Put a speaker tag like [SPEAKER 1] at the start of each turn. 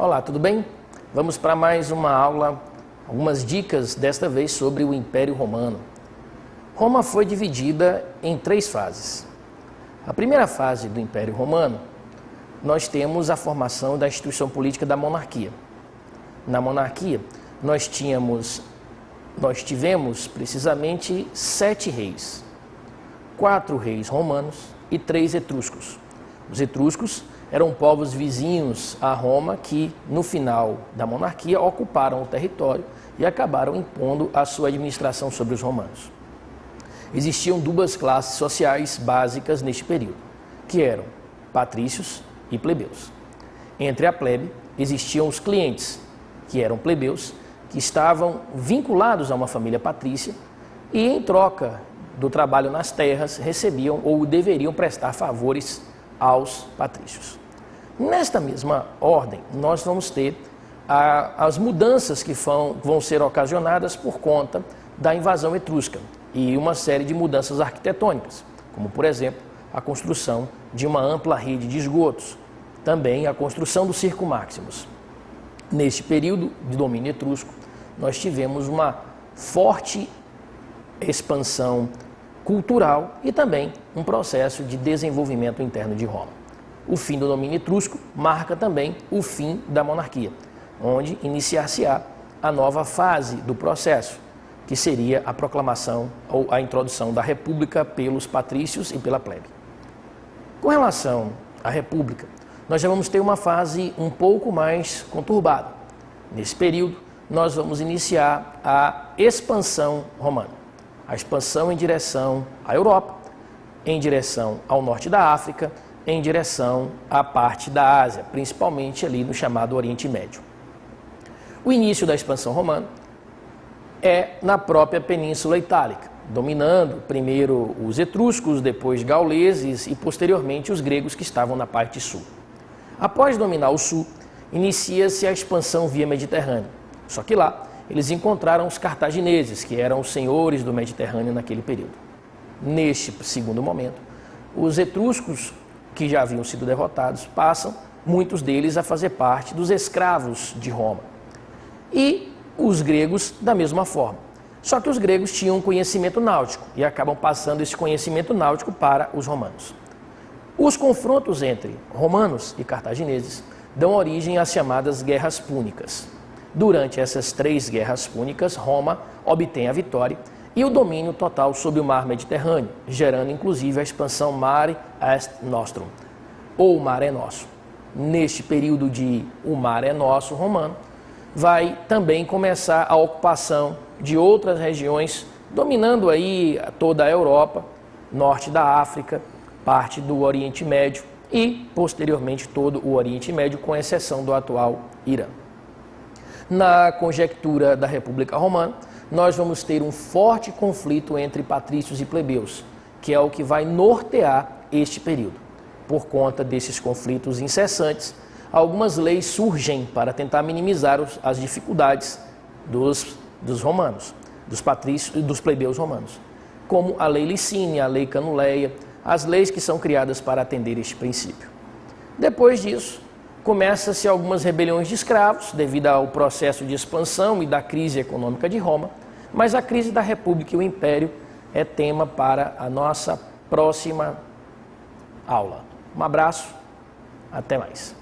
[SPEAKER 1] Olá, tudo bem? Vamos para mais uma aula, algumas dicas desta vez sobre o Império Romano. Roma foi dividida em 3 fases. A primeira fase do Império Romano, nós temos a formação da instituição política da monarquia. Na monarquia, nós tivemos precisamente 7 reis, 4 reis romanos e 3 etruscos. Os etruscos eram povos vizinhos a Roma que, no final da monarquia, ocuparam o território e acabaram impondo a sua administração sobre os romanos. Existiam 2 classes sociais básicas neste período, que eram patrícios e plebeus. Entre a plebe existiam os clientes, que eram plebeus, que estavam vinculados a uma família patrícia e, em troca do trabalho nas terras, recebiam ou deveriam prestar favores aos patrícios. Nesta mesma ordem, nós vamos ter as mudanças que vão ser ocasionadas por conta da invasão etrusca e uma série de mudanças arquitetônicas, como, por exemplo, a construção de uma ampla rede de esgotos, também a construção do Circo Maximus. Neste período de domínio etrusco, nós tivemos uma forte expansão cultural e também um processo de desenvolvimento interno de Roma. O fim do domínio etrusco marca também o fim da monarquia, onde iniciar-se-á a nova fase do processo, que seria a proclamação ou a introdução da república pelos patrícios e pela plebe. Com relação à república, nós já vamos ter uma fase um pouco mais conturbada. Nesse período, nós vamos iniciar a expansão romana. A expansão em direção à Europa, em direção ao norte da África, em direção à parte da Ásia, principalmente ali no chamado Oriente Médio. O início da expansão romana é na própria Península Itálica, dominando primeiro os etruscos, depois gauleses e posteriormente os gregos que estavam na parte sul. Após dominar o sul, inicia-se a expansão via Mediterrâneo, só que lá eles encontraram os cartagineses, que eram os senhores do Mediterrâneo naquele período. Neste segundo momento, os etruscos, que já haviam sido derrotados, passam, muitos deles, a fazer parte dos escravos de Roma. E os gregos, da mesma forma. Só que os gregos tinham um conhecimento náutico e acabam passando esse conhecimento náutico para os romanos. Os confrontos entre romanos e cartagineses dão origem às chamadas Guerras Púnicas. Durante essas 3 guerras púnicas, Roma obtém a vitória e o domínio total sobre o mar Mediterrâneo, gerando inclusive a expansão Mare Est Nostrum, ou Mar é Nosso. Neste período de o Mar é Nosso romano, vai também começar a ocupação de outras regiões, dominando aí toda a Europa, norte da África, parte do Oriente Médio e, posteriormente, todo o Oriente Médio, com exceção do atual Irã. Na conjectura da República Romana, nós vamos ter um forte conflito entre patrícios e plebeus, que é o que vai nortear este período. Por conta desses conflitos incessantes, algumas leis surgem para tentar minimizar as dificuldades dos romanos, dos patrícios e dos plebeus romanos, como a Lei Licínia, a Lei Canuleia, as leis que são criadas para atender este princípio. Depois disso, começa-se algumas rebeliões de escravos, devido ao processo de expansão e da crise econômica de Roma, mas a crise da República e o Império é tema para a nossa próxima aula. Um abraço, até mais.